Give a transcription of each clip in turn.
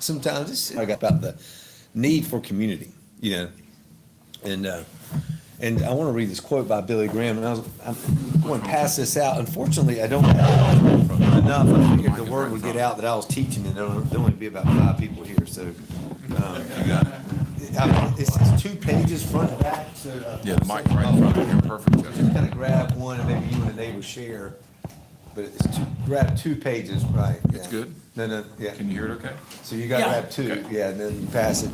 sometimes. It's about the need for community, and I want to read this quote by Billy Graham, and I'm going to pass this out. Unfortunately, I don't have enough. I figured the word would get out that I was teaching, and there'll only be about 5 people here, so. It's 2 pages front and back, so. Yeah, the mic right in front of you, perfect. Just kind of grab one, and maybe you and the neighbor share, but grab 2 pages, right? It's yeah. good? No, yeah. Can you hear it okay? So you gotta grab 2, Okay. yeah, and then you pass it.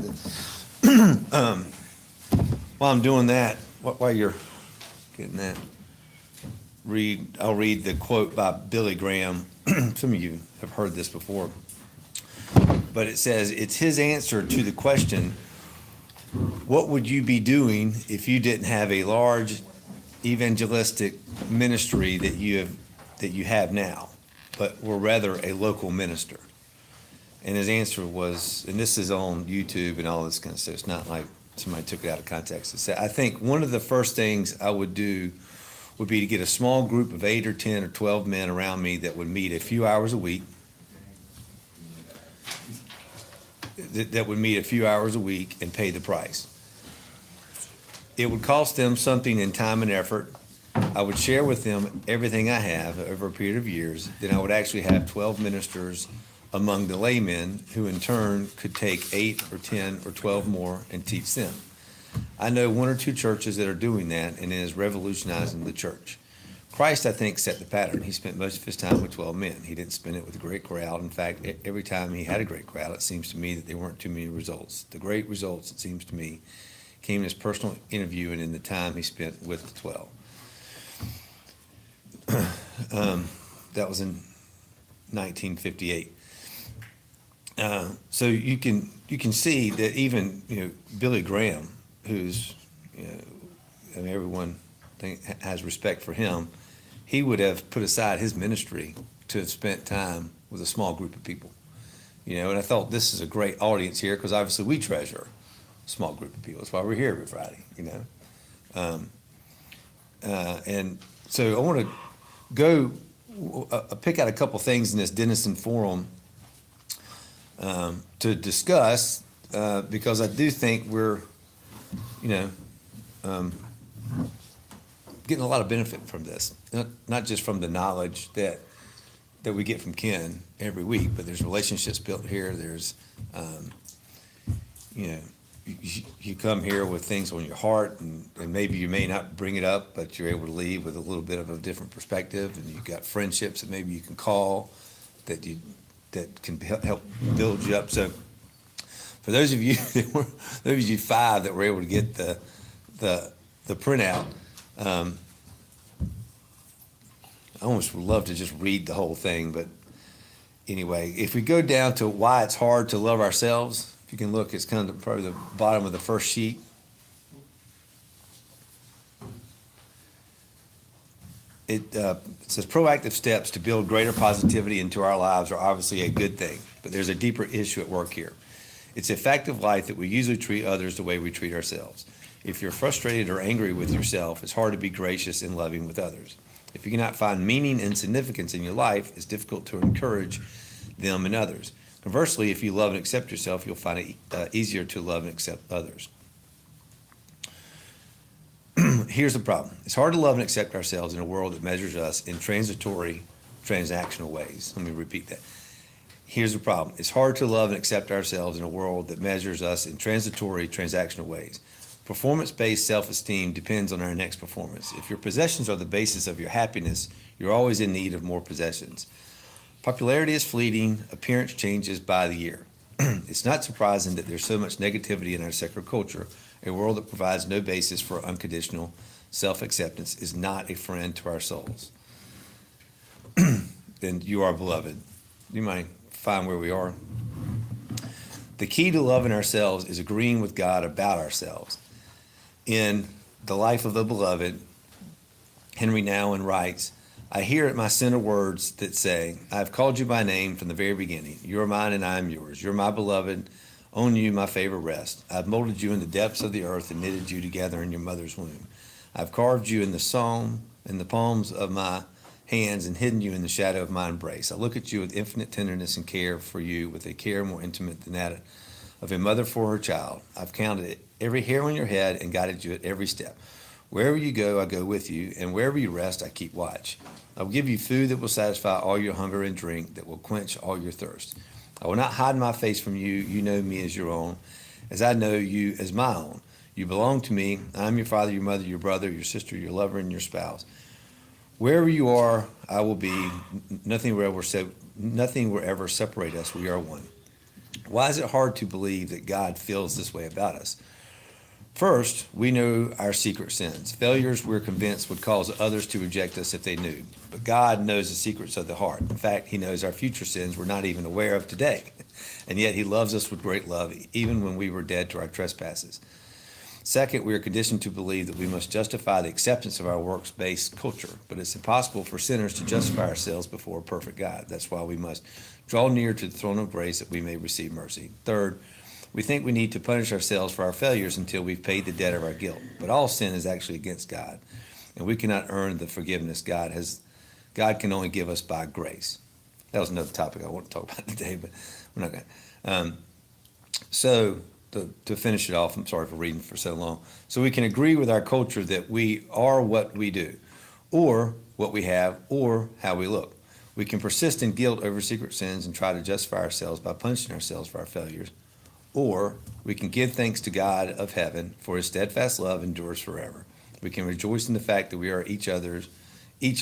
While I'm doing that, while you're getting that, I'll read the quote by Billy Graham. Some of you have heard this before, but it says, it's his answer to the question, what would you be doing if you didn't have a large evangelistic ministry that you have now, but were rather a local minister? And his answer was, and this is on YouTube and all this kind of stuff, it's not like somebody took it out of context. It said, I think one of the first things I would do would be to get a small group of 8 or 10 or 12 men around me that would meet a few hours a week, and pay the price. It would cost them something in time and effort. I would share with them everything I have over a period of years. Then I would actually have 12 ministers among the laymen who in turn could take 8 or 10 or 12 more and teach them. I know 1 or 2 churches that are doing that, and it is revolutionizing the church. Christ, I think, set the pattern. He spent most of his time with 12 men. He didn't spend it with a great crowd. In fact, every time he had a great crowd, it seems to me that there weren't too many results. The great results, it seems to me, came in his personal interview and in the time he spent with the 12. That was in 1958. So you can see that even Billy Graham, who's everyone has respect for him, he would have put aside his ministry to have spent time with a small group of people. And I thought this is a great audience here because obviously we treasure a small group of people. That's why we're here every Friday. And so I want to pick out a couple things in this Denison Forum to discuss because I do think we're, getting a lot of benefit from this, not just from the knowledge that we get from Ken every week, but there's relationships built here. There's, you come here with things on your heart, and maybe you may not bring it up, but you're able to leave with a little bit of a different perspective, and you've got friendships that maybe you can call that can help build you up. So for those of you 5 that were able to get the printout, I almost would love to just read the whole thing, but anyway, if we go down to why it's hard to love ourselves, if you can look, it's kind of probably the bottom of the first sheet. It says proactive steps to build greater positivity into our lives are obviously a good thing, but there's a deeper issue at work here. It's a fact of life that we usually treat others the way we treat ourselves. If you're frustrated or angry with yourself, it's hard to be gracious and loving with others. If you cannot find meaning and significance in your life, it's difficult to encourage them and others. Conversely, if you love and accept yourself, you'll find it easier to love and accept others. Here's the problem. It's hard to love and accept ourselves in a world that measures us in transitory, transactional ways. Let me repeat that. Here's the problem. It's hard to love and accept ourselves in a world that measures us in transitory, transactional ways. Performance-based self-esteem depends on our next performance. If your possessions are the basis of your happiness, you're always in need of more possessions. Popularity is fleeting. Appearance changes by the year. It's not surprising that there's so much negativity in our secular culture. A world that provides no basis for unconditional self-acceptance is not a friend to our souls. Then you are beloved. You might find where we are. The key to loving ourselves is agreeing with God about ourselves. In The Life of the Beloved, Henry Nouwen writes, I hear at my center words that say, I have called you by name from the very beginning. You are mine and I am yours. You're my beloved. On you my favor rests. I have molded you in the depths of the earth and knitted you together in your mother's womb. I have carved you in the palms of my hands and hidden you in the shadow of my embrace. I look at you with infinite tenderness and care for you, with a care more intimate than that of a mother for her child. I've counted every hair on your head and guided you at every step. Wherever you go, I go with you, and wherever you rest, I keep watch. I will give you food that will satisfy all your hunger and drink that will quench all your thirst. I will not hide my face from you. You know me as your own, as I know you as my own. You belong to me. I am your father, your mother, your brother, your sister, your lover, and your spouse. Wherever you are, I will be. Nothing will ever separate us. We are one. Why is it hard to believe that God feels this way about us? First, we know our secret sins. Failures we're convinced would cause others to reject us if they knew. But God knows the secrets of the heart. In fact, he knows our future sins we're not even aware of today. And yet he loves us with great love, even when we were dead to our trespasses. Second, we are conditioned to believe that we must justify the acceptance of our works-based culture. But it's impossible for sinners to justify ourselves before a perfect God. That's why we must draw near to the throne of grace that we may receive mercy. Third, we think we need to punish ourselves for our failures until we've paid the debt of our guilt. But all sin is actually against God, and we cannot earn the forgiveness God has. God can only give us by grace. That was another topic I want to talk about today, but we're not going to. So to finish it off, I'm sorry for reading for so long. So we can agree with our culture that we are what we do, or what we have, or how we look. We can persist in guilt over secret sins and try to justify ourselves by punishing ourselves for our failures. Or we can give thanks to God of heaven, for his steadfast love endures forever. We can rejoice in the fact that we are each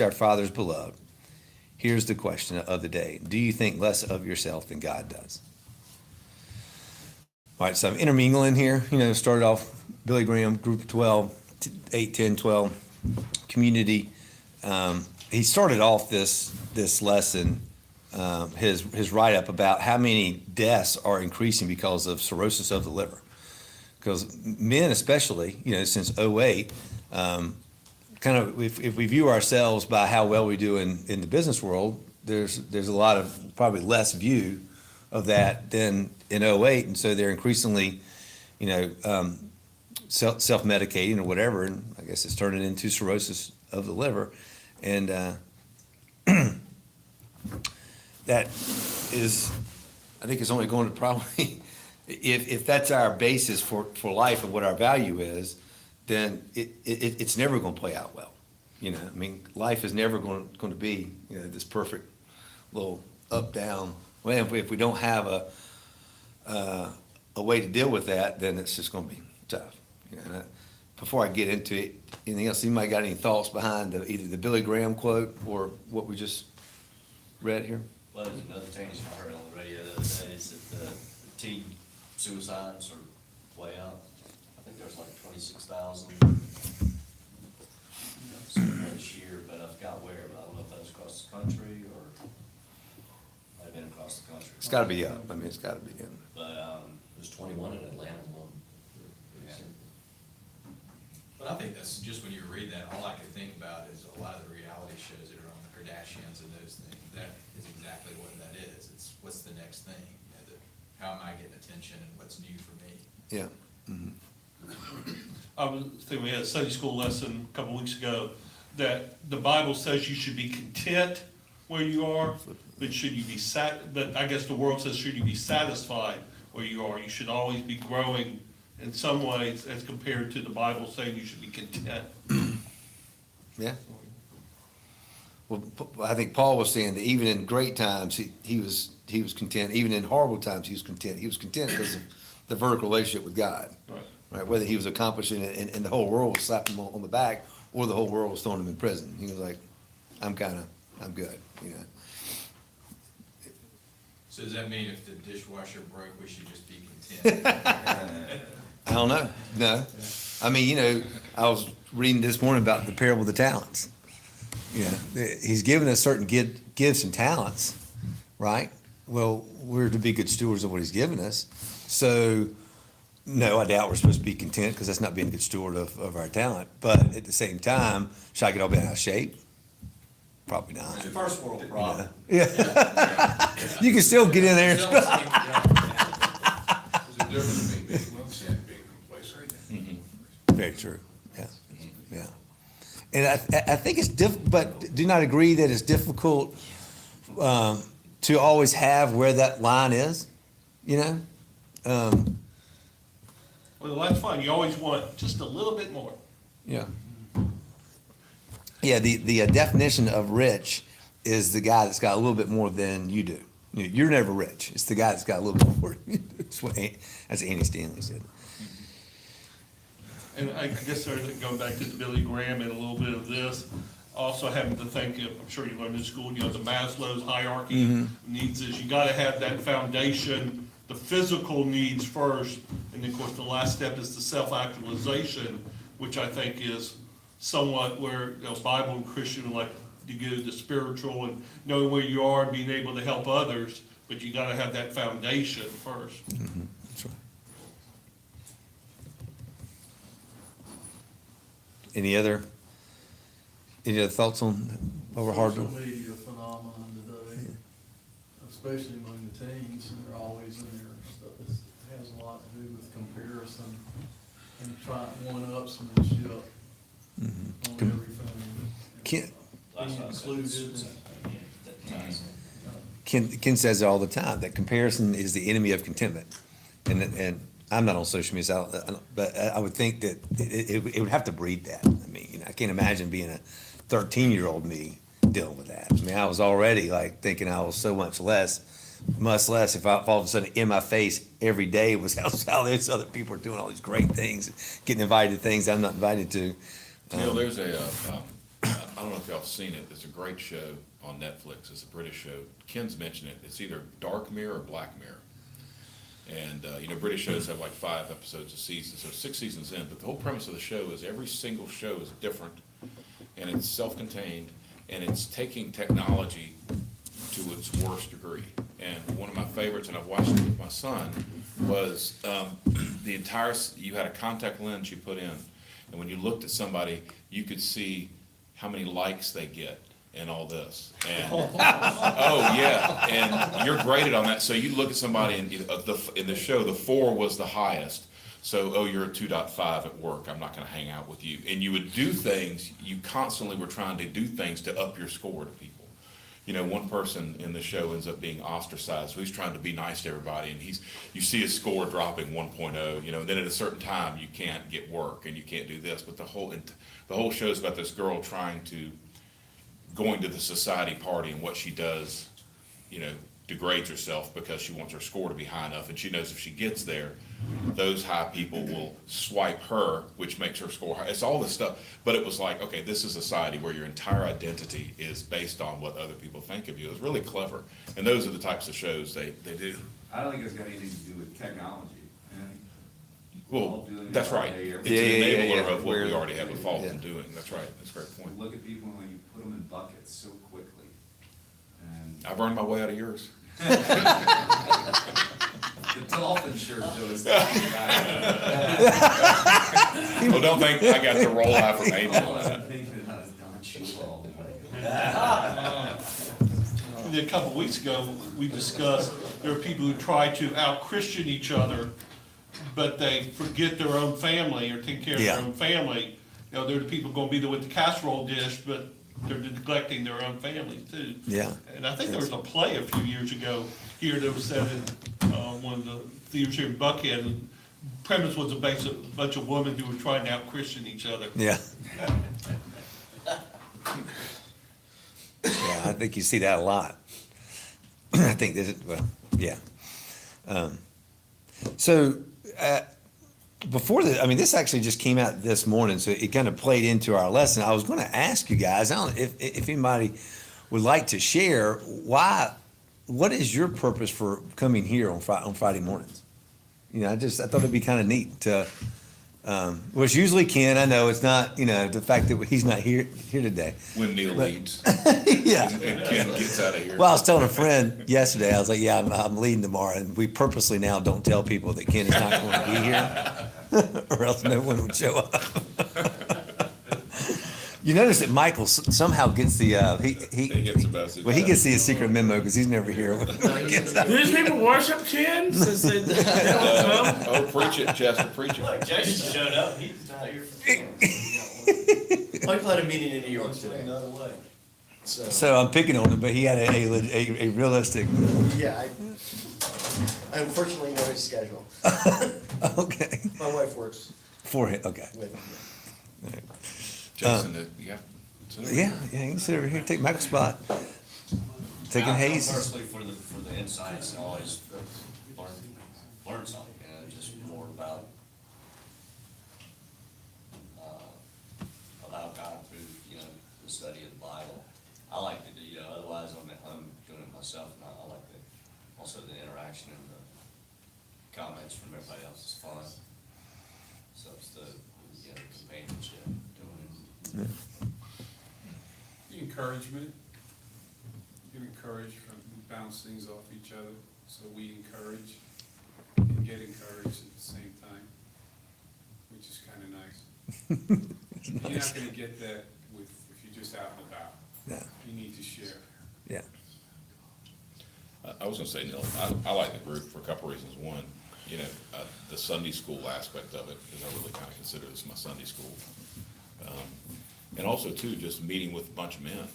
our Father's beloved. Here's the question of the day. Do you think less of yourself than God does? All right, so I'm intermingling here. Started off Billy Graham, group of 12, 8, 10, 12, community. He started off this lesson, his write-up about how many deaths are increasing because of cirrhosis of the liver. Because men especially, since '08, kind of if we view ourselves by how well we do in the business world, there's a lot of probably less view of that than in '08, and so they're increasingly, self-medicating or whatever, and I guess it's turning into cirrhosis of the liver, and that is, I think, is only going to probably, if that's our basis for life and what our value is, then it's never going to play out well. Life is never going to be this perfect little up down. Well, if we don't have a way to deal with that, then it's just going to be tough. Before I get into anything else, anybody got any thoughts behind either the Billy Graham quote or what we just read here? Well, there's another thing I heard on the radio the other day is that the teen suicides are way up. I think there's like 26,000 this year, but I forgot where, but I don't know if that was across the country or might have been across the country. It's got to be up. It's got to be up. But there's 21 in Atlanta alone. Yeah. But I think that's just when you read that, all I could think about is a lot of the reality shows that are on the Kardashians and those things. That is exactly what that is. It's what's the next thing? How am I getting attention and what's new for me? Yeah. Mm-hmm. I was thinking we had a Sunday school lesson a couple weeks ago that the Bible says you should be content where you are, but should you be but I guess the world says should you be satisfied where you are? You should always be growing in some ways as compared to the Bible saying you should be content. Yeah. Well, I think Paul was saying that even in great times, he was content. Even in horrible times, he was content. He was content because of the vertical relationship with God. Right? Whether he was accomplishing it and the whole world was slapping him on the back, or the whole world was throwing him in prison. He was like, I'm good. So does that mean if the dishwasher broke, we should just be content? I don't know. No. I was reading this morning about the parable of the talents. He's given us certain gifts and talents, right? Well, we're to be good stewards of what he's given us. So, no, I doubt we're supposed to be content because that's not being a good steward of our talent. But at the same time, should I get all bent out of shape? Probably not. It's a first world problem. Yeah. You can still get in there. There's a difference between being well said and being complacent. Very true. Yeah. Yeah. And I think it's but do not agree that it's difficult to always have where that line is, you know? Well, that's fine. You always want just a little bit more. Yeah. Yeah, the definition of rich is the guy that's got a little bit more than you do. You're never rich. It's the guy that's got a little bit more. That's what Andy Stanley said. And I guess there's, going back to Billy Graham and a little bit of this, also having to think, I'm sure you learned in school, you know, the Maslow's hierarchy of needs is you gotta have that foundation, the physical needs first, and then of course the last step is the self-actualization, which I think is somewhat where, you know, Bible and Christian like to go the spiritual and knowing where you are and being able to help others, but you gotta have that foundation first. That's right. Any other thoughts on over Hardville? Social media phenomenon today, especially among the teens, and they're always in there and stuff. It has a lot to do with comparison and trying one-upsmanship on everything. Ken, Last time I said Included. suicide, yeah, that ties in. Ken says it all the time, that comparison is the enemy of contentment. And I'm not on social media, so but I would think that it would have to breed that. I mean, you know, I can't imagine being a 13-year-old me dealing with that. I mean, I was already like thinking I was so much less if all of a sudden in my face every day was how these other people are doing all these great things, getting invited to things I'm not invited to. You know, there's I don't know if y'all have seen it, it's a great show on Netflix, it's a British show. Ken's mentioned it, it's either Dark Mirror or Black Mirror. And, you know, British shows have like 5 episodes a season, so 6 seasons in, but the whole premise of the show is every single show is different, and it's self-contained, and it's taking technology to its worst degree. And one of my favorites, and I've watched it with my son, was you had a contact lens you put in, and when you looked at somebody, you could see how many likes they get and all this. And, oh, yeah, and you're graded on that. So you look at somebody and in the show, the 4 was the highest. So, oh, you're a 2.5 at work. I'm not going to hang out with you. And you would do things, you constantly were trying to do things to up your score to people. You know, one person in the show ends up being ostracized. So he's trying to be nice to everybody, and you see his score dropping 1.0, you know, and then at a certain time you can't get work and you can't do this. But the whole show is about this girl going to the society party, and what she does, you know, degrades herself because she wants her score to be high enough, and she knows if she gets there, those high people will swipe her, which makes her score high. It's all this stuff, but it was like, okay, this is society where your entire identity is based on what other people think of you. It was really clever, and those are the types of shows they do. I don't think it's got anything to do with technology. I think we're all Well, doing it that's all right. day, It's every an Yeah, enabler yeah. of what we Where- already have a fault yeah. in doing. That's right. That's a great point. Look at people when you put them in buckets so quickly. And I've earned my way out of yours. the dolphin shirt goes down. Well, don't think I got the roll out from I Angel. wasn't thinking about his Don Cheadle. A couple of weeks ago, we discussed, there are people who try to out-Christian each other, but they forget their own family or take care of Yeah. their own family. You know, there are the people gonna be there with the casserole dish, but they're neglecting their own families too. Yeah. And I think there was a play a few years ago here that was set in, one of the theaters here in Buckhead. And the premise was a bunch of women who were trying to out-Christian each other. Yeah. Yeah, I think you see that a lot. I think this is, well, yeah. So, before this actually just came out this morning, so it kind of played into our lesson. I was going to ask you guys, I don't know if anybody would like to share what is your purpose for coming here on Friday mornings? You know, I thought it'd be kind of neat to, well, it's usually Ken, I know it's not, you know, the fact that he's not here today. When Neil leads Yeah. and Ken gets out of here. Well, I was telling a friend yesterday, I was like, yeah, I'm leading tomorrow, and we purposely now don't tell people that Ken is not going to be here, or else no one would show up. You notice that Michael somehow gets the, He gets a message. well, he gets the secret memo because he's never here. when he gets out. Do these people worship Ken? Since they don't know? Oh, preach it, Chester, preach it. Like Jason showed up, he's not here for. Mike had a meeting in New York today. Another way. So I'm picking on him, but he had a realistic, Yeah, I unfortunately know his schedule. okay, My wife works for him, okay. with him. Jason, you have. Yeah, yeah, you can sit over here, take Michael's spot. Taking I'm Hayes. personally for the insights and always learn something, just more about God through, the study of the Bible. I like to do, otherwise I'm doing it myself, and I like also the interaction and the comments from everybody else is fun. So it's the, companionship, doing it. The encouragement, you encourage from, bounce things off each other, so we encourage and get encouraged at the same time, which is kinda nice. You're not gonna get that if you're just out and about. Yeah, You need to share. yeah. I was gonna say, Neil, I like the group for a couple reasons. One, the Sunday school aspect of it, because I really kind of consider this my Sunday school. And also too, just meeting with a bunch of men,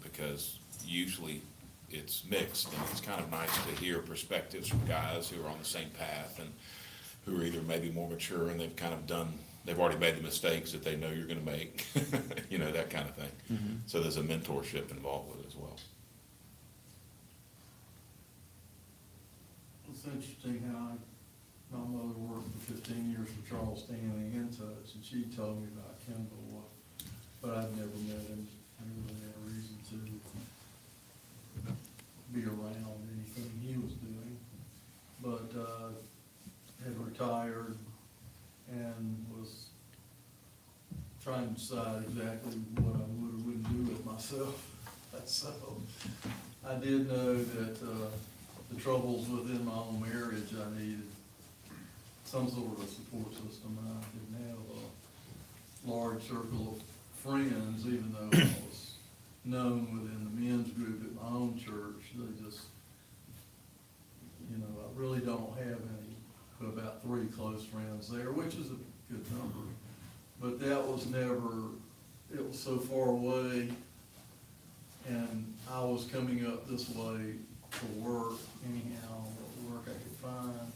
because usually it's mixed, and it's kind of nice to hear perspectives from guys who are on the same path and who are either maybe more mature and they've already made the mistakes that they know you're gonna make, that kind of thing. So there's a mentorship involved with it as well. It's interesting how my mother worked for 15 years for Charles Stanley in touch, and she told me about Kendall, but I'd never met him. I really had a reason to be around anything he was doing, but had retired and was trying to decide exactly what I would or wouldn't do with myself. So I did know that the troubles within my own marriage, I needed some sort of support system. I didn't have a large circle of friends, even though I was known within the men's group at my own church. They just, I really don't have any, but about 3 close friends there, which is a good number. But that was never, it was so far away, and I was coming up this way to work anyhow, what work I could find.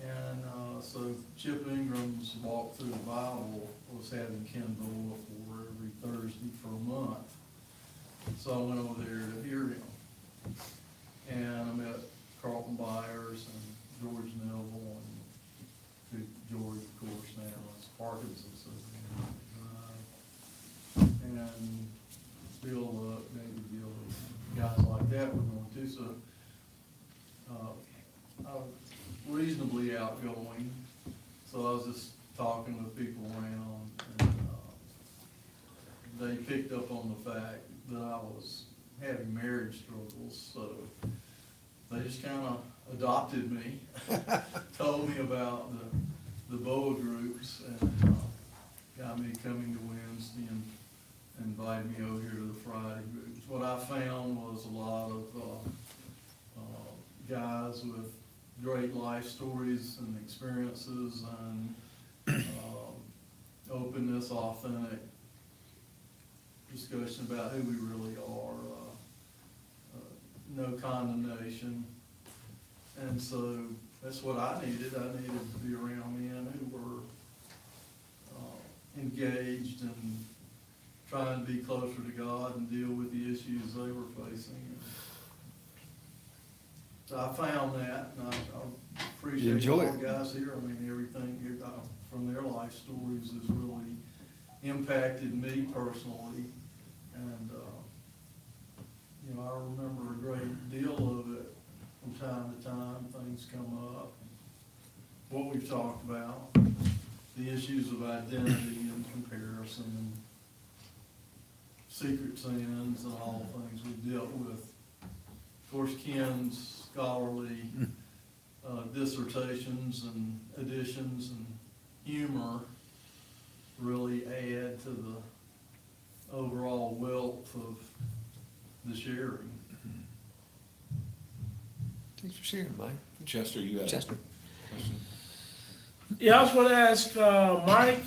And so Chip Ingram's Walk Through the Bible was having Ken Doyle for every Thursday for a month. So I went over there to hear him. And I met Carlton Byers and George Neville, and George, of course, now is Parkinson's. And Bill, maybe Bill, guys like that were going to. So I was reasonably outgoing, so I was just talking with people around, and they picked up on the fact that I was having marriage struggles, so they just kind of adopted me, told me about the BOA groups, and got me coming to Wednesday and invited me over here to the Friday groups. What I found was a lot of guys with great life stories and experiences and openness, authentic discussion about who we really are, no condemnation. And so that's what I needed. I needed to be around men who were engaged and trying to be closer to God and deal with the issues they were facing. So I found that, and I appreciate enjoy all it. the guys here. I mean, everything here, from their life stories has really impacted me personally. And, I remember a great deal of it from time to time. Things come up. What we've talked about, the issues of identity and comparison and secret sins and all the things we've dealt with. Of course, Ken's scholarly dissertations and additions and humor really add to the overall wealth of the sharing. Thanks for sharing, Mike. Chester, you had a Chester. question? Yeah, I was gonna ask, Mike,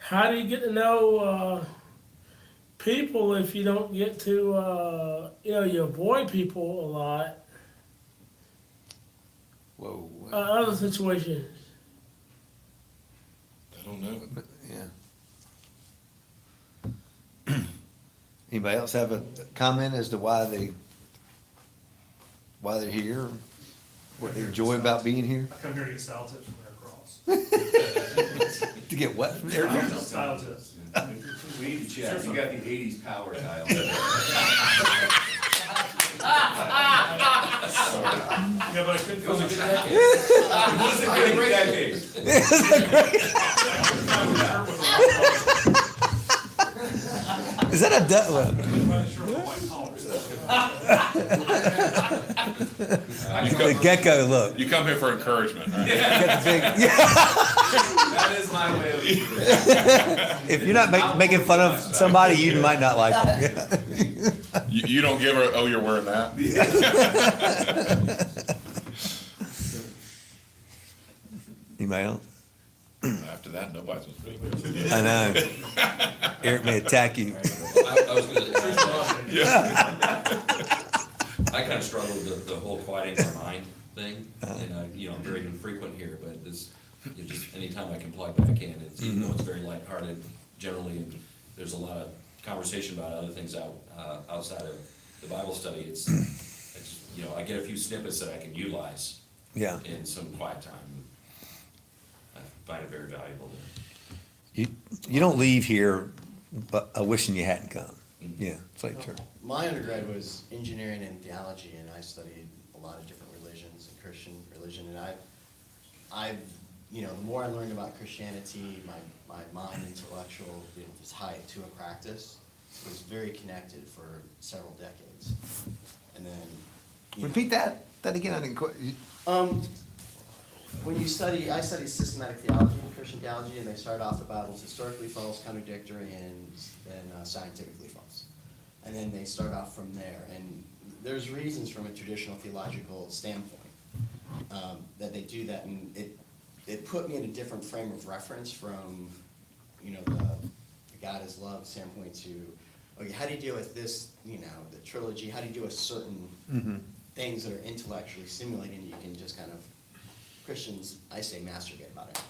how do you get to know people if you don't get to, you avoid people a lot? Whoa, Other situations. I don't know. yeah. Anybody else have a comment as to why they're here? What they enjoy about being here? I come here to get style tips from Air Cross. To get what from there? Style tips. We need to check, you got the eighties power tile. Yeah, but I couldn't It was a find good my decade. It was a good decade. shirt with a white Is that a duck? collar. I couldn't find a shirt with a white collar. The gecko look. You come here for encouragement, right? Got the big, That is my way of. if you're not making fun of somebody, you might not like them. You don't give her, oh, you're wearing that? Anybody else? After that, nobody's gonna speak. I know. Eric may attack you. I was gonna, Yeah. I kind of struggle with the whole quieting our mind thing, and I'm very infrequent here, but just anytime I can plug back in, it's, even though it's very lighthearted generally, and there's a lot of conversation about other things outside of the Bible study, it's just, I get a few snippets that I can utilize Yeah. in some quiet time. I find it very valuable. You don't leave here but wishing you hadn't come. Yeah, it's like church. My undergrad was engineering and theology, and I studied a lot of different religions and Christian religion, and I've the more I learned about Christianity, my mind intellectual, was high to a practice, was very connected for several decades. And then Repeat that again, I didn't quite. when I studied systematic theology and Christian theology, and they start off the Bible's historically false, contradictory, and scientifically false. And then they start off from there. And there's reasons from a traditional theological standpoint that they do that, and it put me in a different frame of reference from, the God is love standpoint to, okay, how do you deal with this, the trilogy, how do you deal with certain things that are intellectually stimulating, you can just kind of, Christians, I say masturbate about it.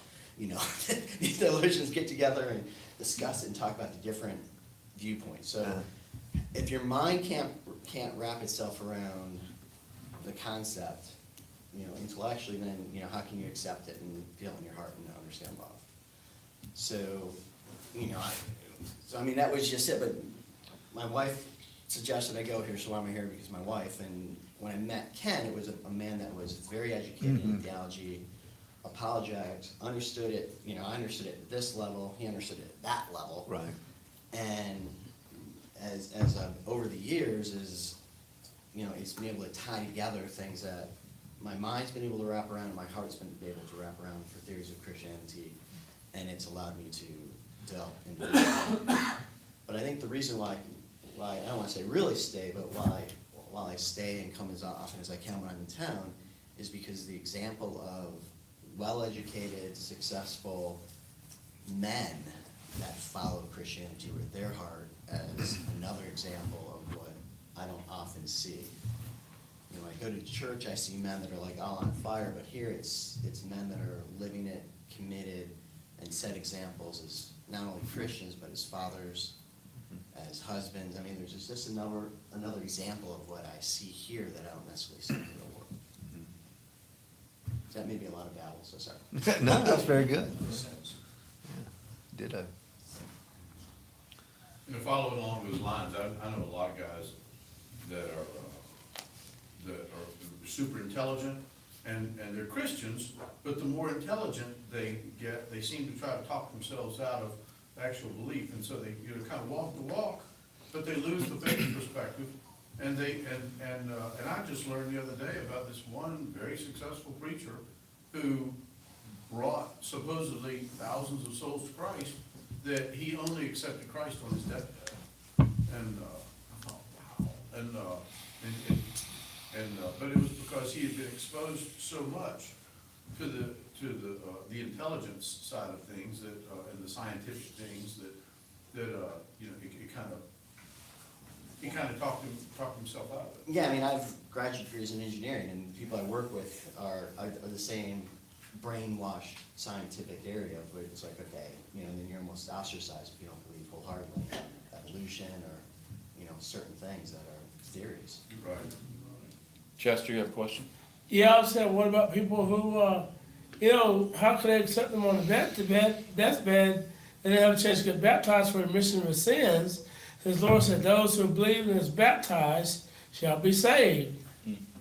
These theologians get together and discuss it and talk about the different viewpoints. So if your mind can't wrap itself around the concept, intellectually, then, how can you accept it and feel it in your heart and understand love? So, that was just it, but my wife suggested I go here, so I'm here because of my wife, and when I met Ken, it was a man that was very educated in theology, apologized, understood it, I understood it at this level, he understood it at that level. Right. And as over the years, he's been able to tie together things that my mind's been able to wrap around and my heart's been able to wrap around for theories of Christianity, and it's allowed me to delve into it. But I think the reason why I don't want to say really stay, but while I stay and come as often as I can when I'm in town, is because the example of well-educated, successful men that follow Christianity with their heart as another example of what I don't often see. I go to church, I see men that are like all on fire, but here it's men that are living it, committed, and set examples as not only Christians, but as fathers, as husbands. There's just another example of what I see here that I don't necessarily see in the real world. That may be a lot of babble, so sorry. No, that's very good. Ditto. Following along those lines, I know a lot of guys that are super intelligent, and they're Christians, but the more intelligent they get, they seem to try to talk themselves out of actual belief, and so they kind of walk the walk, but they lose the faith perspective. And I just learned the other day about this one very successful preacher who brought supposedly thousands of souls to Christ, that he only accepted Christ on his deathbed. And I thought, wow. But it was because he had been exposed so much the intelligence side of things that, and the scientific things that, you know, he kind of talked himself out of it. Yeah, I mean, I've graduate degrees in engineering, and people I work with are the same brainwashed scientific area, where it's like, okay, you know, and then you're almost ostracized if you don't believe wholeheartedly in evolution or, you know, certain things that are theories. Right. Chester, you have a question? Yeah, I was saying, what about people who, you know, how can they accept them on the deathbed and they have a chance to get baptized for the remission of sins? As Lord said, those who believe and is baptized shall be saved.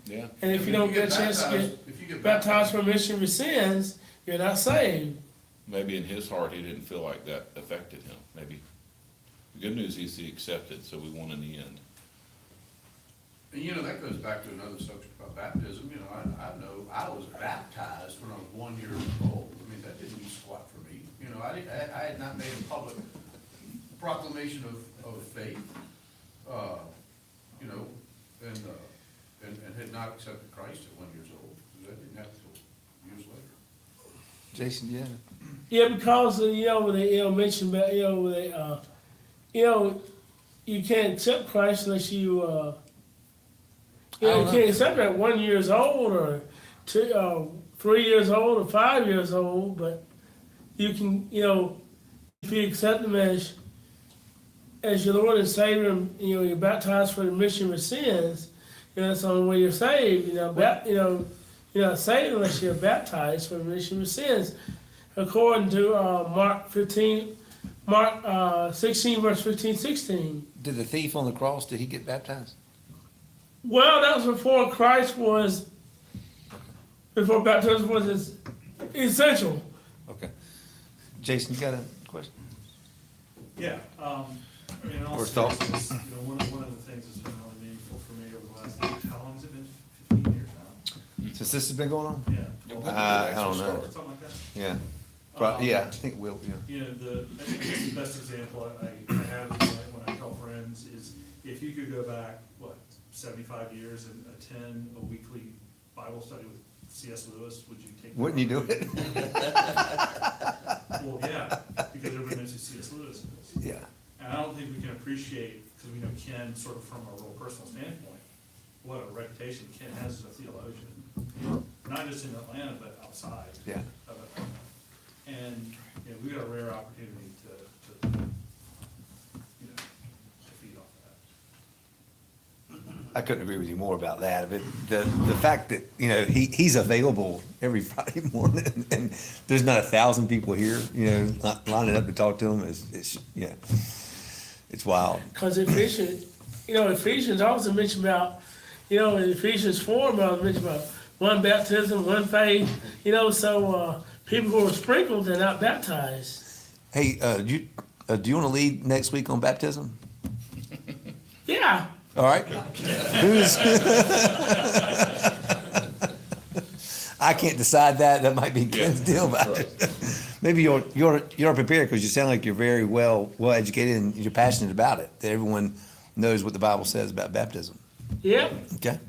Yeah. And if you don't get a chance to get baptized for remission of sins, you're not saved. Maybe in his heart, he didn't feel like that affected him, maybe. The good news is he accepted, so we won in the end. And you know, that goes back to another subject about baptism. You know, I know I was baptized when I was 1 year old. I mean, that didn't do squat for me. You know, I had not made a public proclamation of faith, you know, and had not accepted Christ at 1 year old. That didn't happen until years later. Jason, yeah. Yeah, because, you know, they, you know, mentioned about, you know, they, you know, you can't accept Christ unless you, you know, you can't accept at 1 year old or 3 years old or 5 years old, but you can, you know, if you accept him as your Lord and Savior, and, you know, you're baptized for the remission of sins, you know, that's the only way you're saved. You know, you're not saved unless you're baptized for the remission of sins, according to Mark 16, verse 15, 16. Did the thief on the cross, did he get baptized? Well, that was before baptism was essential. Okay. Jason, you got a question? Yeah, I mean, in all Or thought? seriousness, you know, one of the things that's been really meaningful for me over the last, how long has it been? 15 years now? Since this has been going on? Yeah. I don't know. Something like that? Yeah. Yeah, I think it will, yeah. You know, I think it's the best example I have when I tell friends is, if you could go back, 75 years and attend a weekly Bible study with C.S. Lewis, would you take? Wouldn't you do it? Well, yeah, because everybody knows who C.S. Lewis is. Yeah. And I don't think we can appreciate, because we know Ken sort of from a real personal standpoint, what a reputation Ken has as a theologian. Not just in Atlanta, but outside Yeah. of Atlanta. And, you know, we got a rare opportunity to you know, to feed off that. I couldn't agree with you more about that, but the fact that, you know, he's available every Friday morning, and there's not 1,000 people here, you know, lining up to talk to him is yeah, it's wild. Because Ephesians also mentioned about, you know, in Ephesians 4, mentioned about one baptism, one faith, you know, so people who are sprinkled, they're not baptized. Hey, do you want to lead next week on baptism? Yeah. All right. Who's? I can't decide that. That might be Ken's deal about it. Maybe you're prepared because you sound like you're very well educated and you're passionate about it. That everyone knows what the Bible says about baptism. Yep. Okay.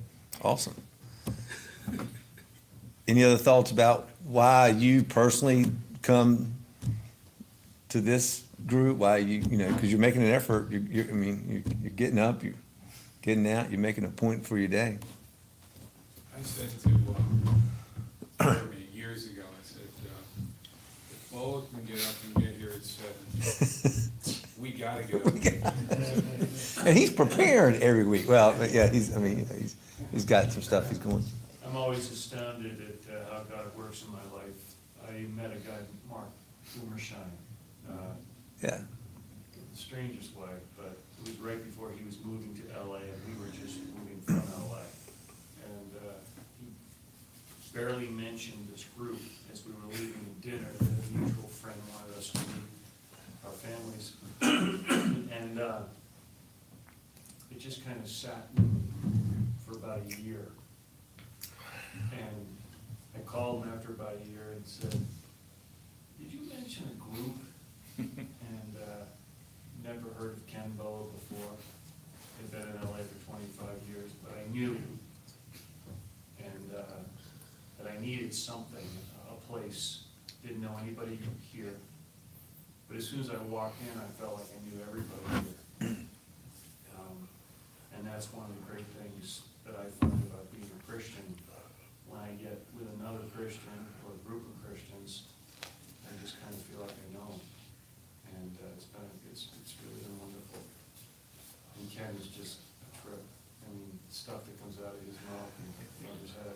Awesome. Any other thoughts about why you personally come to this group? Why you know, because you're making an effort. You're getting up. You're getting out. You're making a point for your day. I said to, Jeremy years ago, I said, if Bo can get up and get here at 7, we gotta get up. And he's prepared every week. Well, but yeah, he's got some stuff he's going. I'm always astounded at how God works in my life. I met a guy, Mark Boomersheim, Yeah. the strangest way, but it was right before he was moving to LA, and we were just moving from LA. And he barely mentioned this group as we were leaving dinner that a mutual friend wanted us to meet our families. And it just kind of sat with me for about a year. And I called him after about a year and said, did you mention a group? And never heard of Ken Boa before. I'd been in LA for 25 years, but I knew, and that I needed something, a place, didn't know anybody here. But as soon as I walked in, I felt like I knew everybody here. And that's one of the great things that I find about being a Christian. When I get with another Christian or a group of Christians, I just kind of feel like I know them. And it's really been wonderful. And Ken is just a trip. I mean, stuff that comes out of his mouth and from his head,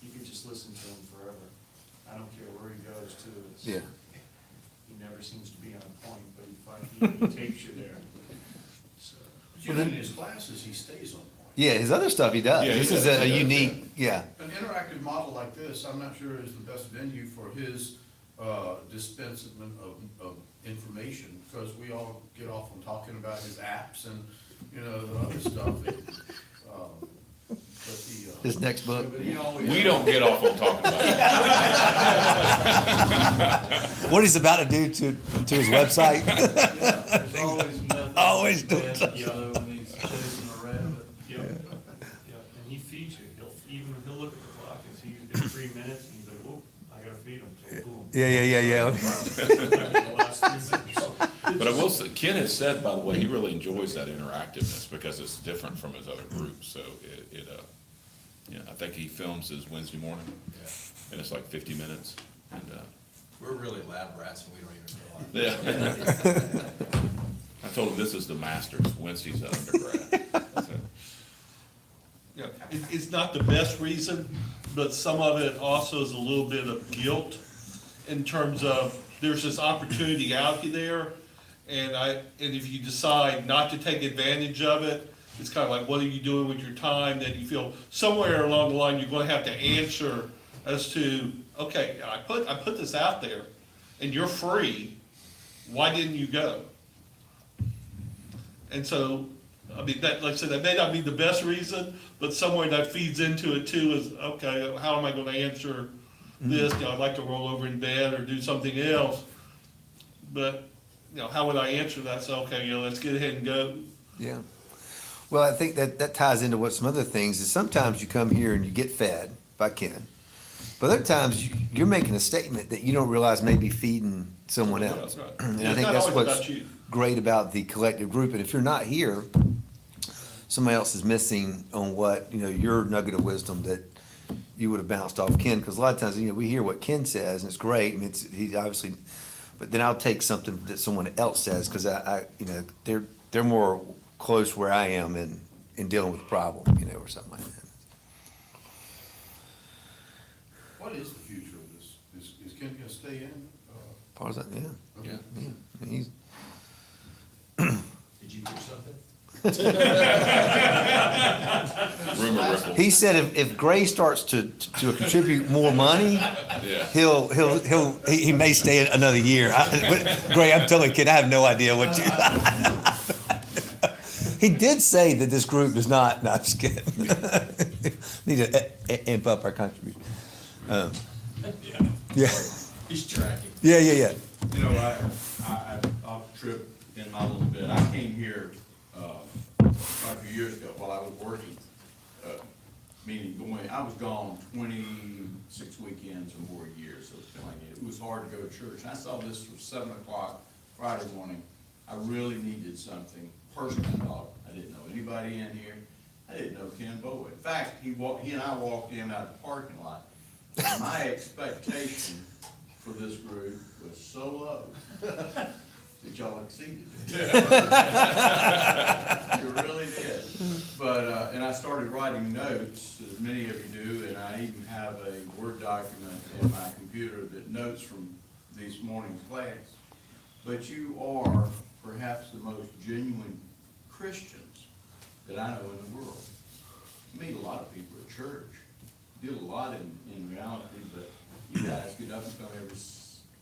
you could just listen to him forever. I don't care where he goes to. Yeah. He never seems to be on point, but he takes you there. So. But you know, in his classes, he stays on point. Yeah, his other stuff he does. Yeah, he This does, is a he does, unique, yeah. An interactive model like this, I'm not sure is the best venue for his dispensement of information, because we all get off on talking about his apps and, you know, the other stuff. His next book. But he always. We don't get off on talking about it. What he's about to do to his website. There's always nothing. Always doing bad, something. You know, when he's chasing a rabbit. Yep, yep, and he feeds you, he'll look at the clock and see it's 3 minutes, and he's like, whoa, I gotta feed him, so boom. Yeah. The last 3 minutes. But I will say, Ken has said, by the way, he really enjoys that interactiveness because it's different from his other groups, so I think he films his Wednesday morning, and it's like 50 minutes, and, We're really lab rats and we don't even realize. yeah. I told him this is the master's, Wednesday's the undergrad. So, Yeah, it's not the best reason, but some of it also is a little bit of guilt in terms of there's this opportunity out there, and if you decide not to take advantage of it, it's kind of like, what are you doing with your time? That you feel somewhere along the line you're going to have to answer as to, okay, I put this out there, and you're free. Why didn't you go? And so, I mean, that, like I said, that may not be the best reason, but somewhere that feeds into it too is, okay, how am I gonna answer this? You know, I'd like to roll over in bed or do something else. But, you know, how would I answer that? So, okay, you know, let's get ahead and go. Yeah. Well, I think that ties into what some other things is sometimes you come here and you get fed by Ken. But other times you're making a statement that you don't realize may be feeding someone else. Right. And Yeah, I it's think not that's always what's about you. great about the collective group. And if you're not here, somebody else is missing on what, you know, your nugget of wisdom that you would have bounced off Ken. Because a lot of times, you know, we hear what Ken says and it's great. I mean, he's obviously, but then I'll take something that someone else says because I you know, they're more close where I am in dealing with the problem, you know, or something like that. What is the future of this? Is Ken gonna stay in? Part of that, yeah. Yeah. I mean, he's, Did you hear something? Rumor ripple. he said if Gray starts to contribute more money, Yeah. he may stay another year. Gray, I'm telling you, kid, I have no idea what you. He did say that this group does not. No, I'm just kidding. Need to amp up our contribution. Yeah. He's tracking. Yeah. You know, I'll trip in a little bit. I came here, quite a few years ago while I was working, meaning I was gone 26 weekends or more years, so it's been like, it was hard to go to church. And I saw this for 7 o'clock Friday morning. I really needed something. Personally, I thought, I didn't know anybody in here. I didn't know Ken Bowie. In fact, he and I walked in out of the parking lot. And my expectation for this group was so low that y'all exceeded it. You really did. But, and I started writing notes, as many of you do, and I even have a Word document in my computer that notes from this morning's class. But you are perhaps the most genuine Christians that I know in the world. You meet a lot of people at church. You do a lot in reality, but you guys get up and come every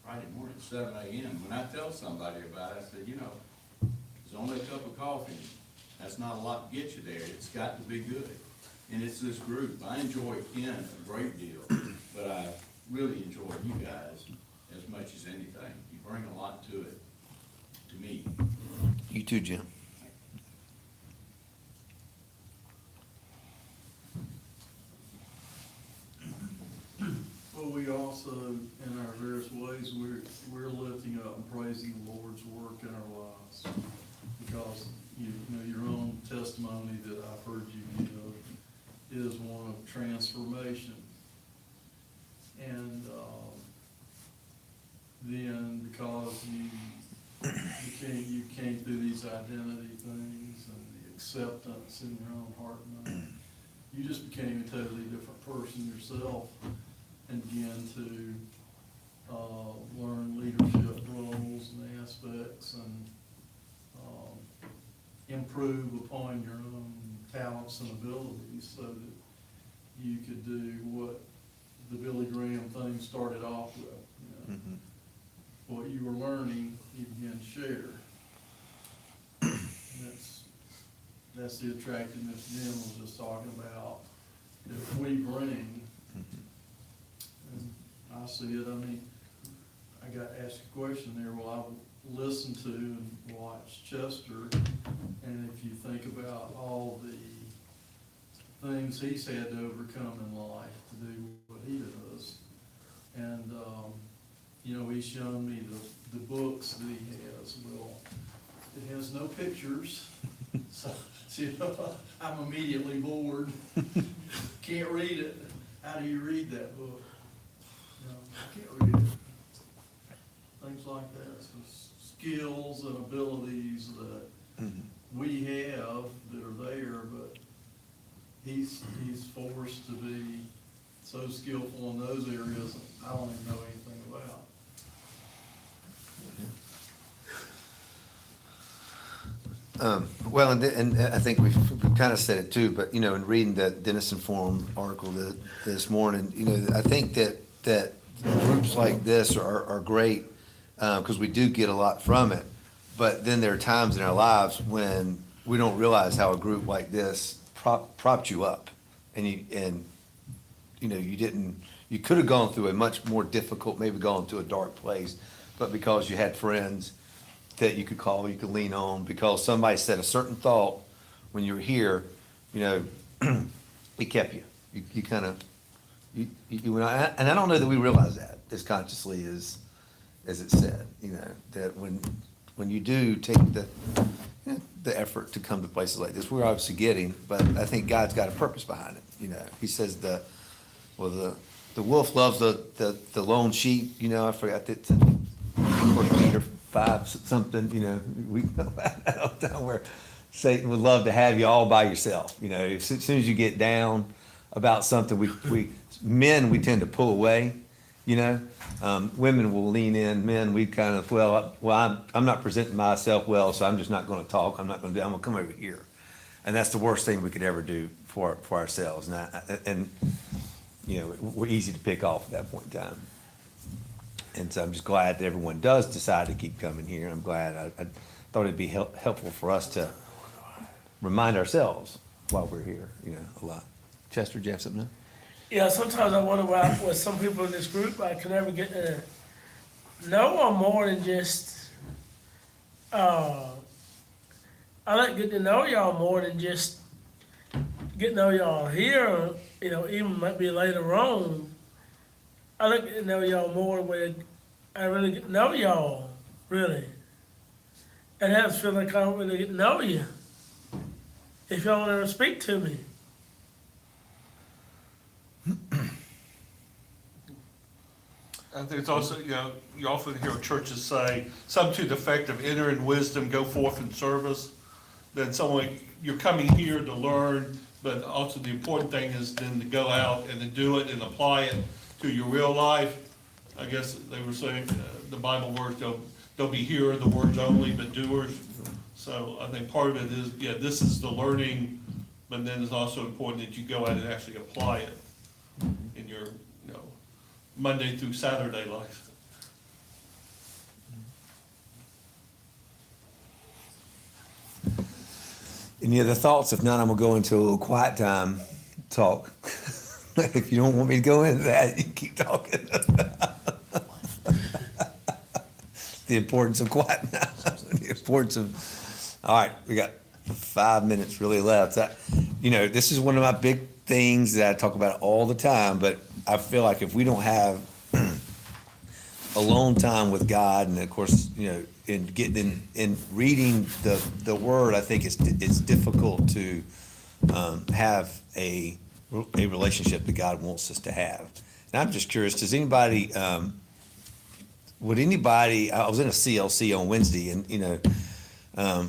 Friday morning at 7 a.m. When I tell somebody about it, I say, you know, there's only a cup of coffee. That's not a lot to get you there. It's got to be good. And it's this group. I enjoy Ken a great deal, but I really enjoy you guys as much as anything. You bring a lot to it, to me. You too, Jim. always, we're lifting up and praising the Lord's work in our lives. Because, you know, your own testimony that I've heard you give is one of transformation. And, then because you came through these identity things and the acceptance in your own heart and mind, you just became a totally different person yourself and began to learn leadership roles and aspects and improve upon your own talents and abilities so that you could do what the Billy Graham thing started off with. You know? What you were learning, you began to share. And that's the attractiveness Jim was just talking about, that we bring. And I see it, I mean, I got asked a question there, well, I listened to and watched Chester, and if you think about all the things he's had to overcome in life to do what he does, and, you know, he's shown me the books that he has. Well, it has no pictures, so, you know, I'm immediately bored. Can't read it. How do you read that book? You know, I can't read it. Things like that, so skills and abilities that we have that are there, but he's forced to be so skillful in those areas that I don't even know anything about. Well, and I think we've kind of said it too, but, you know, in reading that Denison Forum article this morning, you know, I think that groups like this are great, because we do get a lot from it. But then there are times in our lives when we don't realize how a group like this propped you up. And you know, you could have gone through a much more difficult, maybe gone to a dark place, but because you had friends that you could call, you could lean on, because somebody said a certain thought when you were here, you know, it kept you. You kind of, and I don't know that we realize that as consciously as it said, you know, that when you do take the effort to come to places like this, we're obviously getting, but I think God's got a purpose behind it. You know, he says the wolf loves the lone sheep, you know, I forgot that, Peter 5 something, you know, we know about where Satan would love to have you all by yourself. You know, as soon as you get down about something, men, we tend to pull away, you know. Women will lean in, men, we kind of, I'm not presenting myself well, so I'm just not gonna talk, I'm gonna come over here. And that's the worst thing we could ever do for ourselves. And you know, we're easy to pick off at that point in time. And so I'm just glad that everyone does decide to keep coming here. I'm glad, I thought it'd be helpful for us to remind ourselves while we're here, you know, a lot. Chester, do you have something else? Yeah, sometimes I wonder why with some people in this group, I can never get to know them more than just, I like get to know y'all more than just get to know y'all here, you know, even might be later on. I like to know y'all more when I really get to know y'all, really. And I feel like I don't really get to know you if y'all don't ever speak to me. I think it's also, you know, you often hear churches say something to the effect of enter in wisdom, go forth in service. Then someone, you're coming here to learn, but also the important thing is then to go out and to do it and apply it to your real life. I guess they were saying, the Bible words, they'll be hearing the words only, but doers. So I think part of it is, yeah, this is the learning, but then it's also important that you go out and actually apply it in your, you know, Monday through Saturday life. Any other thoughts? If not, I'm gonna go into a little quiet time talk. If you don't want me to go into that, you keep talking. The importance of quiet now. The importance of, all right, we got 5 minutes really left. You know, this is one of my big things that I talk about all the time, but I feel like if we don't have alone time with God, and of course, in getting in reading the Word, I think it's difficult to have a relationship that God wants us to have. And I'm just curious, does anybody, would anybody? I was in a CLC on Wednesday, and a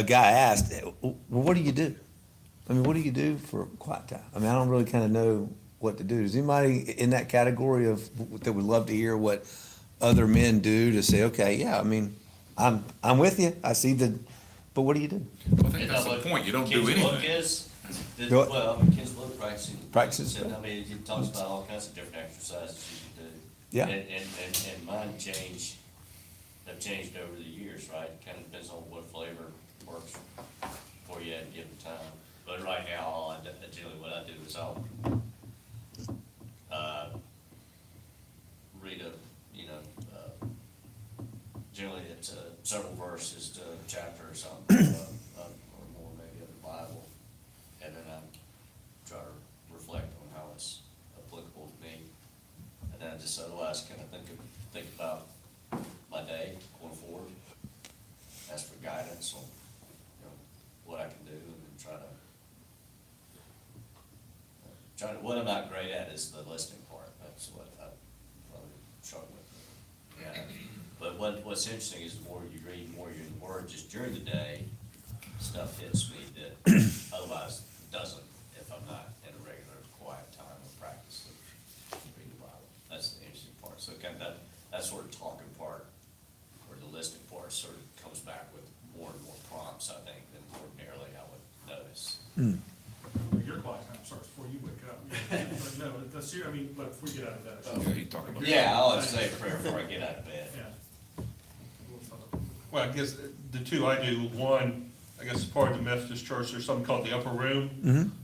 guy asked, "Well, what do you do? I mean, what do you do for quiet time?" I mean, I don't really kind of know what to do. Is anybody in that category of that would love to hear what other men do to say, okay, yeah, I mean, I'm with you. I see but what do you do? Well, I think that's the point, you don't do Kids Book anything. Do it. Well, Kids Book practicing. Practices. I mean, he talks about all kinds of different exercises you can do. Yeah. And mine have changed over the years, right? It kind of depends on what flavor works for you at a given time. But right now, generally what I do is I'll, read generally it's several verses to a chapter or something, or more maybe of the Bible. And then I try to reflect on how it's applicable to me. And then I just otherwise kind of think about my day going forward, ask for guidance on, what I can do, and then try to, what I'm not great at is the listening part. That's what I probably struggle with. Yeah. But what's interesting is the more you read, the more you're in the Word, just during the day, stuff hits me that otherwise doesn't if I'm not in a regular quiet time of practice of reading the Bible. That's the interesting part. So kind of that sort of talking part, or the listening part, sort of comes back with more and more prompts, I think, than ordinarily I would notice. Your quiet time starts before you wake up. But no, that's, I mean, look, before you get out of bed. Yeah, you talk about. Yeah, I always say a prayer before I get out of bed. Yeah. Well, I guess the two I do, one, I guess part of the Methodist church, there's something called the Upper Room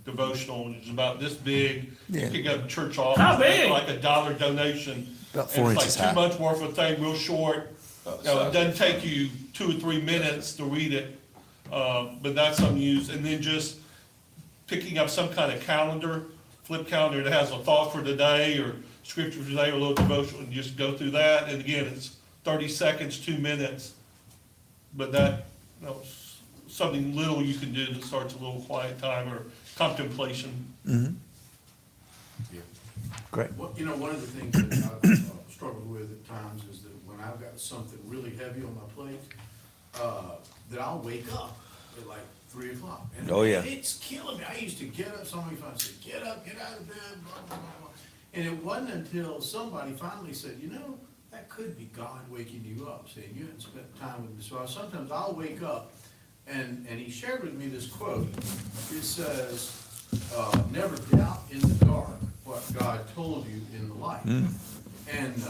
devotional, and it's about this big. Yeah. You can go to church office, How big? like $1 donation. About 4 and inches It's like high. 2 months worth of thing, real short. It doesn't take you 2 or 3 minutes to read it, but that's something used. And then just picking up some kind of calendar, flip calendar that has a thought for the day, or scripture for the day, or a little devotional, and just go through that. And again, it's 30 seconds, 2 minutes. But that, something little you can do that starts a little quiet time or contemplation. Great. Well, one of the things that I've struggled with at times is that when I've got something really heavy on my plate, that I'll wake up at like 3 o'clock. And Oh, yeah. It's killing me. I used to get up, somebody finally said, get up, get out of bed, blah, blah, blah, blah. And it wasn't until somebody finally said, that could be God waking you up, saying you hadn't spent time with me. So sometimes I'll wake up, and he shared with me this quote. It says, never doubt in the dark what God told you in the light. And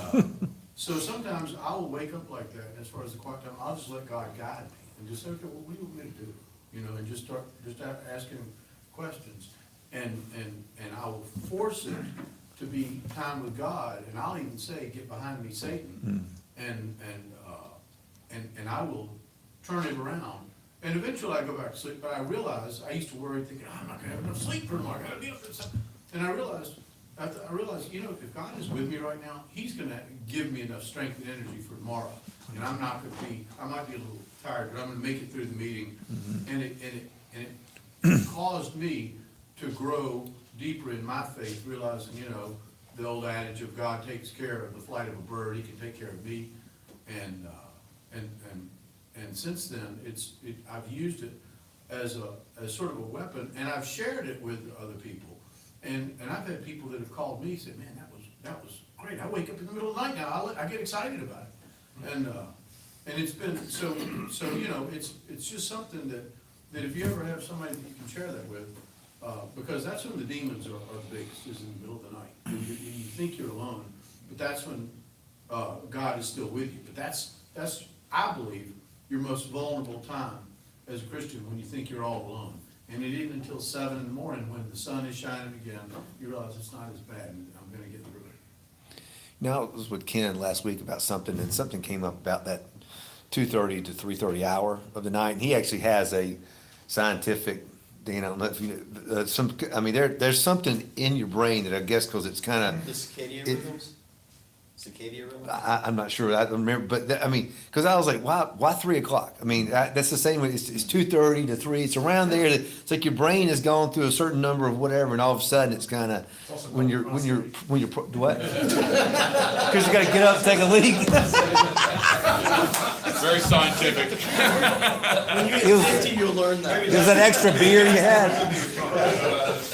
so sometimes I will wake up like that, and as far as the quiet time, I'll just let God guide me, and just say, okay, well, what do you want me to do? And just start asking questions. And I will force it to be time with God, and I'll even say, get behind me, Satan, and I will turn it around. And eventually I go back to sleep, but I realize, I used to worry, thinking, I'm not gonna have enough sleep for tomorrow, I gotta be up at something. And I realized, if God is with me right now, He's gonna give me enough strength and energy for tomorrow. And I might be a little tired, but I'm gonna make it through the meeting. And it caused me to grow deeper in my faith, realizing, the old adage of God takes care of the flight of a bird, He can take care of me. And since then, I've used it as sort of a weapon, and I've shared it with other people. And I've had people that have called me and said, man, that was great. I wake up in the middle of the night now, I get excited about it. And it's been, so it's just something that if you ever have somebody that you can share that with, because that's when the demons are the biggest, is in the middle of the night. And you think you're alone, but that's when God is still with you. But that's I believe, your most vulnerable time as a Christian, when you think you're all alone. And it isn't until 7 in the morning, when the sun is shining again, you realize it's not as bad, and I'm gonna get through it. Now, I was with Ken last week about something, and something came up about that 2:30 to 3:30 hour of the night. And he actually has a scientific, Dan, I don't know if you know, there's something in your brain that I guess, because it's kind of. The circadian It- rhythms? Circadian rhythm? I'm not sure, I don't remember, but, I mean, cause I was like, why 3 o'clock? I mean, that's the same, it's 2:30 to 3, it's around there, it's like your brain has gone through a certain number of whatever, and all of a sudden, it's kinda, when you're, what? Cause you gotta get up, and take a leak. Very scientific. When you It get was- 50, you'll learn that. There's that extra beer you had.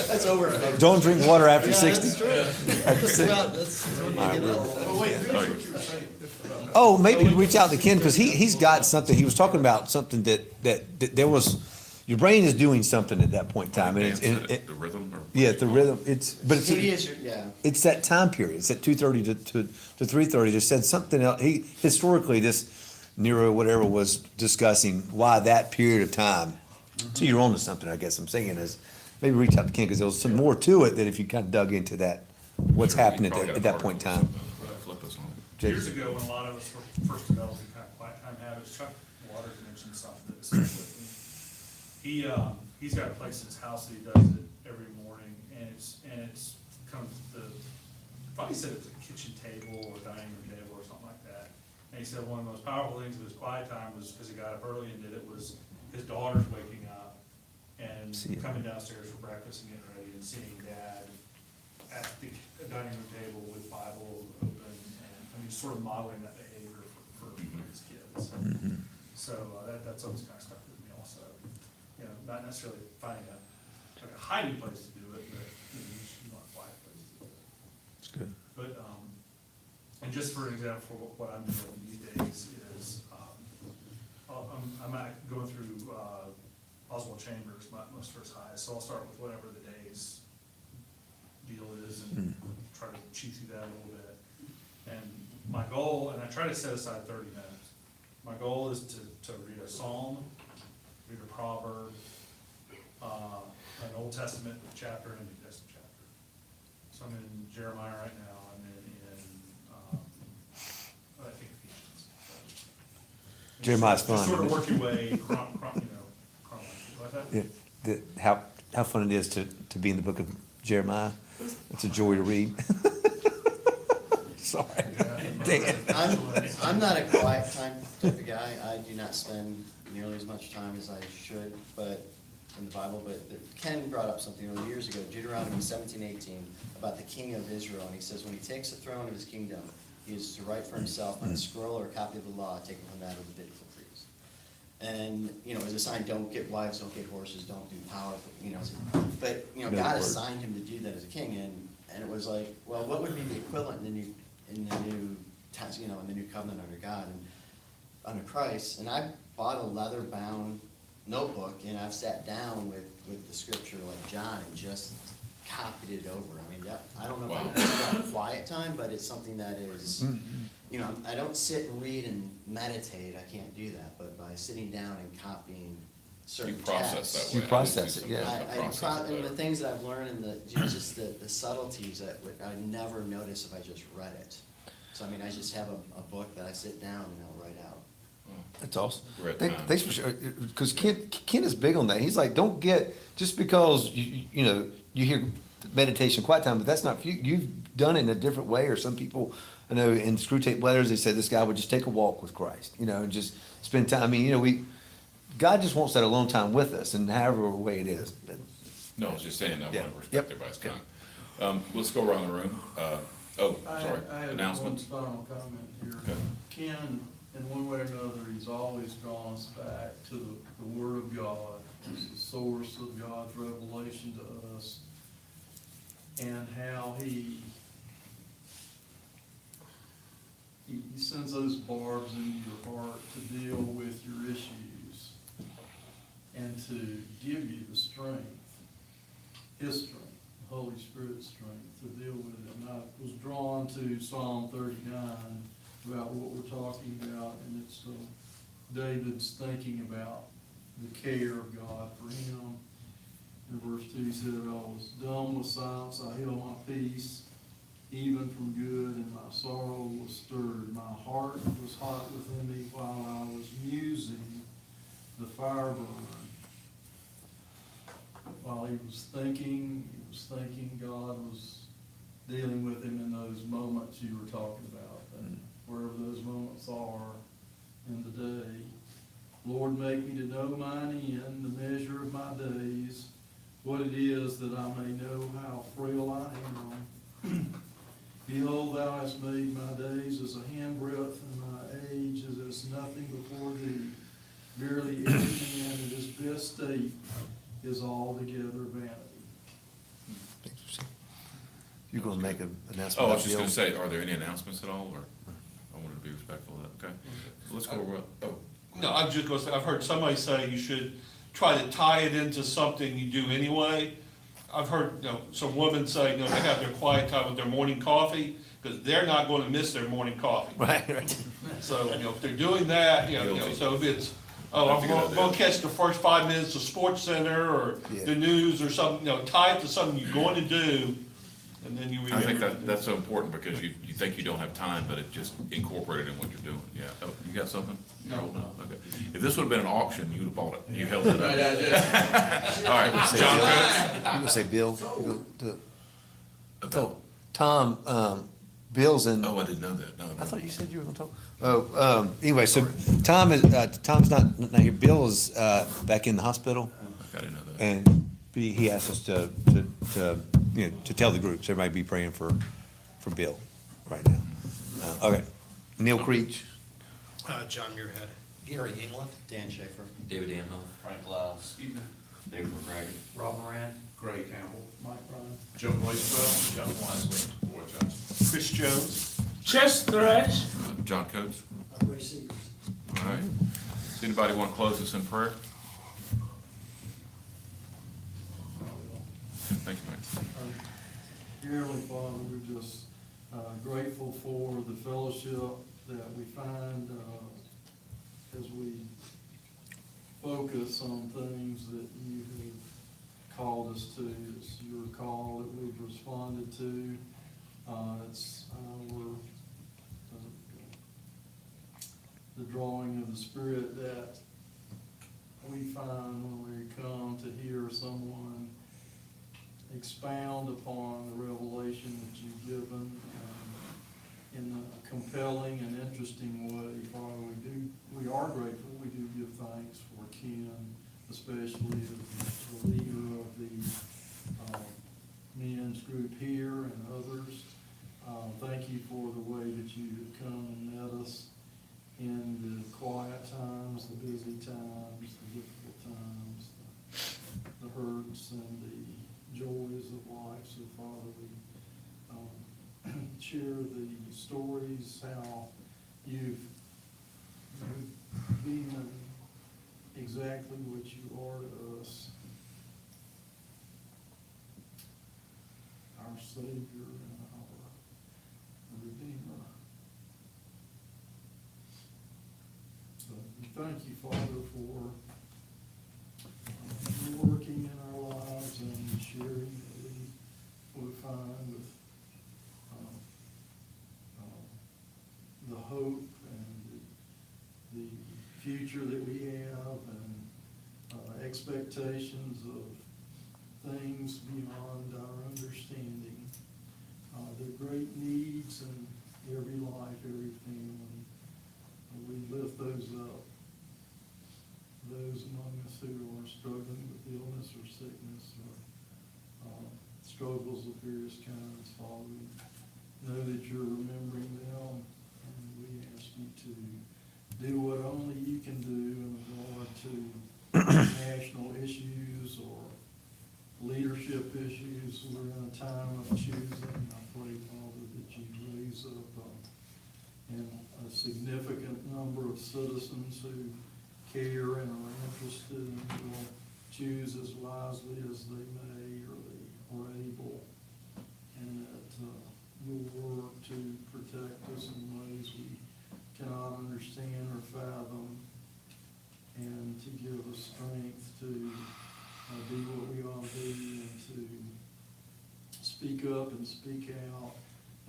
That's over. Don't drink water after Yeah, 60. that's true. After 60. Well, that's when you get old. Oh, wait, finish what you were saying. Oh, maybe reach out to Ken, because he's got something, he was talking about something that there was, your brain is doing something at that point in time. And The rhythm or? yeah, the rhythm, but Yeah. it's that time period, it's at 2:30 to 3:30, they said something else, historically, this Nero, whatever, was discussing why that period of time. So you're on to something, I guess I'm saying is, maybe reach out to Ken, because there was some more to it, that if you kind of dug into that, what's Sure, we happening probably got at a that point in time. Flip us on it. Years ago, when a lot of us were first developing kind of quiet time habits, Chuck Waters mentioned something that stuck with me. He's got a place in his house that he does it every morning, and it's comes he said it's a kitchen table or dining room table or something like that. And he said one of the most powerful things of his quiet time was, because he got up early and did it, was his daughter's waking up and coming downstairs for breakfast and getting ready and seeing dad at the dining room table with Bible open, and, I mean, sort of modeling that behavior for his kids. So, that's always kind of stuck with me also. You know, not necessarily finding like a hiding place to do it, but, you want a quiet place to do it. It's good. But, and just for an example, for what I'm doing these days is, I'm going through, Oswald Chambers, most first highs, so I'll start with whatever the day's deal is and try to cheat through that a little bit. And my goal, and I try to set aside 30 minutes, my goal is to read a psalm, read a proverb, an Old Testament chapter and a New Testament chapter. So I'm in Jeremiah right now, and then I think Ephesians. Jeremiah's Just fun, sort of isn't it? work your way, chronologically, like that. Yeah, how fun it is to be in the book of Jeremiah. It's a joy to read. Sorry. Dan. I'm not a quiet time type of guy. I do not spend nearly as much time as I should, but in the Bible, but Ken brought up something earlier years ago, Deuteronomy 17:18, about the king of Israel, and he says, when he takes the throne of his kingdom, he is to write for himself on a scroll or a copy of the law taken from that of the biblical priest. And, as a sign, don't get wives, don't get horses, don't do power, but, God assigned him to do that as a king, and it was like, well, what would be the equivalent in the new covenant under God and under Christ? And I bought a leather-bound notebook, and I've sat down with the scripture like John and just copied it over. I mean, I don't know if it's not a quiet time, but it's something that is, I don't sit and read and meditate, I can't do that, but by sitting down and copying certain You process texts. that way. You process it, yeah. And the things that I've learned and just the subtleties that I never notice if I just read it. So, I mean, I just have a book that I sit down and I'll write out. That's awesome. We're at Thanks for sharing, because Ken is big on that. He's like, don't get, just because you hear meditation, quiet time, but that's not, you've done it in a different way, or some people, I know in Screwtape Letters, they said this guy would just take a walk with Christ, and just spend time. I mean, God just wants that alone time with us, and however way it is. No, I was just saying, I want Yeah. to respect Yep. everybody's time. Let's go around the room. Sorry, I have announcements? one final comment here. Okay. Ken, in one way or another, he's always drawn us back to the Word of God, as the source of God's revelation to us, and how he sends those barbs into your heart to deal with your issues and to give you the strength, his strength, the Holy Spirit's strength to deal with it. And I was drawn to Psalm 39 about what we're talking about, and it's David's thinking about the care of God for him. In verse 2, he said, I was dumb with silence, I held my peace, even from good, and my sorrow was stirred. My heart was hot within me while I was musing, the fire burned. While he was thinking God was dealing with him in those moments you were talking about. wherever those moments are in the day. Lord, make me to know mine end, the measure of my days, what it is that I may know how frail I am. Behold, thou hast made my days as a handbreadth, and my age is as nothing before thee. Verily, every man in his best state is altogether vanity. You're gonna make an announcement Oh, I about was just Bill? gonna say, are there any announcements at all, or, I wanted to be respectful of that, okay? Let's go, oh, No, I'm just gonna say, I've heard somebody say you should try to tie it into something you do anyway. I've heard, some women say, they have their quiet time with their morning coffee, because they're not gonna miss their morning coffee. Right, right. So, if they're doing that, Guilty. so if it's, That's a I'm good gonna idea. catch the first 5 minutes of Sports Center, or Yeah. the news, or something, tie it to something you're going to do, and then you I think remember. that's so important, because you think you don't have time, but it just incorporated in what you're doing, yeah. Oh, you got something? No. Okay. If this would've been an auction, you'd have bought it, you held it Right, I up. did. All right, Say John Bill. Coates? You gonna say Bill? You gonna do- About- Tom, Bill's in. Oh, I didn't know that, no, no. I thought you said you were gonna talk. Oh, anyway, so Tom's not here. Bill is, back in the hospital, I didn't know that. and he asked us to tell the groups, everybody be praying for Bill right now. Okay, Neil Creech. John Muirhead. Gary England. Dan Schaefer. David Danhoff. Frank Lyles. David McCracken. Rob Moran. Gray Campbell, Mike Ryan. Joe Blakesville, John Wesley. Boy Johnson. Chris Jones. Chess Thrash. John Coates? Ray Seegers. All right. Does anybody want to close us in prayer? Thank you, man. Dear Heavenly Father, we're just grateful for the fellowship that we find as we focus on things that you have called us to. It's your call that we've responded to. It's the drawing of the Spirit that we find when we come to hear someone expound upon the revelation that you've given in a compelling and interesting way. Father, we are grateful. We do give thanks for Ken, especially as the leader of the men's group here and others. Thank you for the way that you have come and met us in the quiet times, the busy times, the difficult times, the hurts and the joys of life. So Father, we share the stories, how you've been exactly what you are to us, our Savior and our Redeemer. So we thank you, Father, for you working in our lives and sharing what we find with the hope and the future that we have, and expectations of things beyond our understanding. There are great needs in every life, every family. And we lift those up. Those among us who are struggling with illness or sickness or struggles of various kinds, Father, we know that you're remembering them, and we ask you to do what only you can do in regard to national issues or leadership issues. We're in a time of choosing. I pray, Father, that you raise up a significant number of citizens who care and are interested and will choose as wisely as they may or they are able, and that you'll work to protect us in ways we cannot understand or fathom, and to give us strength to be what we ought to be, and to speak up and speak out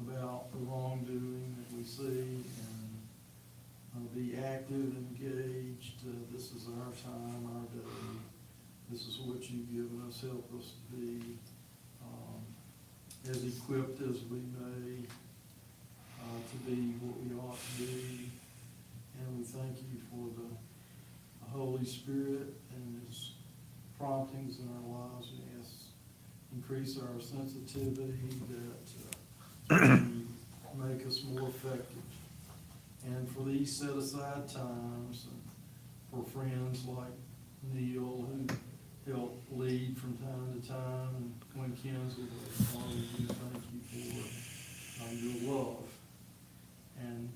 about the wrongdoing that we see, and be active, engaged. This is our time, our day. This is what you've given us. Help us to be as equipped as we may to be what we ought to be. And we thank you for the Holy Spirit and His promptings in our lives. We ask, increase our sensitivity that make us more effective. And for these set aside times, and for friends like Neil who help lead from time to time, and Gwen Kinsel, we thank you for your love and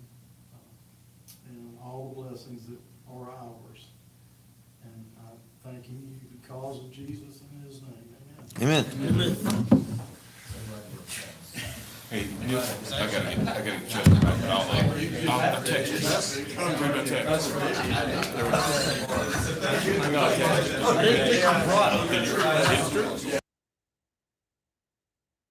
all the blessings that are ours. And I thanking you because of Jesus in His name. Amen. Amen. Hey, I gotta get Chuck back, but I'll text you. I'll text. I got a text.